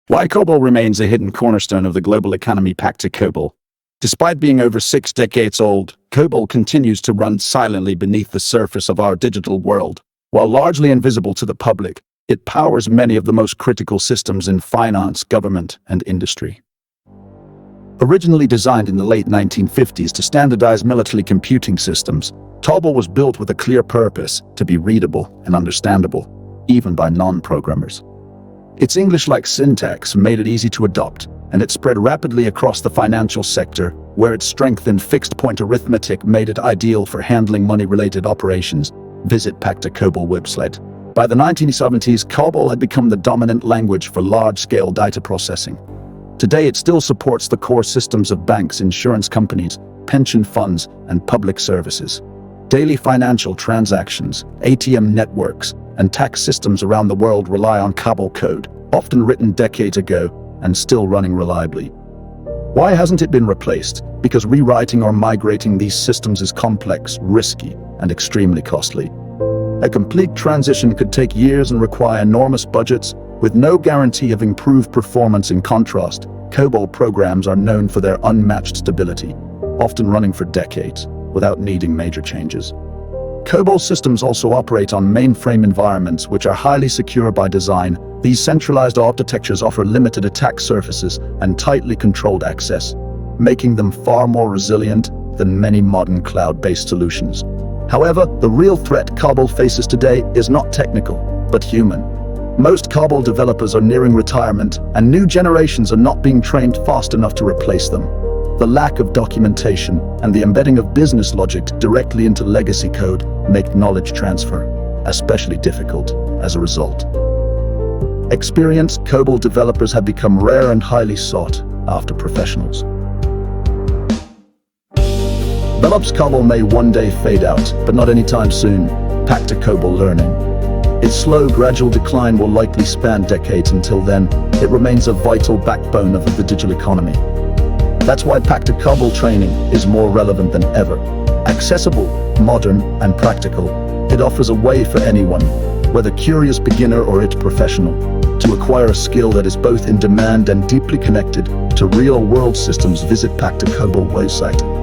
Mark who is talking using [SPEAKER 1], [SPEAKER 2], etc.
[SPEAKER 1] Why COBOL remains a hidden cornerstone of the global economy. Pacta COBOL. Despite being over 6 decades old, COBOL continues to run silently beneath the surface of our digital world. While largely invisible to the public, it powers many of the most critical systems in finance, government, and industry. Originally designed in the late 1950s to standardize military computing systems, COBOL was built with a clear purpose: to be readable and understandable, even by non-programmers. Its English-like syntax made it easy to adopt, and it spread rapidly across the financial sector, where its strength in fixed-point arithmetic made it ideal for handling money-related operations. Visit Pacta COBOL website. By the 1970s, COBOL had become the dominant language for large-scale data processing. Today, it still supports the core systems of banks, insurance companies, pension funds, and public services. Daily financial transactions, ATM networks, and tax systems around the world rely on COBOL code, often written decades ago and still running reliably. Why hasn't it been replaced? Because rewriting or migrating these systems is complex, risky, and extremely costly. A complete transition could take years and require enormous budgets, with no guarantee of improved performance. In contrast, COBOL programs are known for their unmatched stability, often running for decades without needing major changes. COBOL systems also operate on mainframe environments, which are highly secure by design. These centralized architectures offer limited attack surfaces and tightly controlled access, making them far more resilient than many modern cloud-based solutions. However, the real threat COBOL faces today is not technical, but human. Most COBOL developers are nearing retirement, and new generations are not being trained fast enough to replace them. The lack of documentation and the embedding of business logic directly into legacy code make knowledge transfer especially difficult. As a result, experienced COBOL developers have become rare and highly sought after professionals. Develops COBOL may one day fade out, but not anytime soon. Pacta COBOL learning. Its slow, gradual decline will likely span decades. Until then, it remains a vital backbone of the digital economy. That's why Pacta COBOL training is more relevant than ever. Accessible, modern, and practical, it offers a way for anyone, whether curious beginner or professional, to acquire a skill that is both in demand and deeply connected to real-world systems. Visit Pacta COBOL website.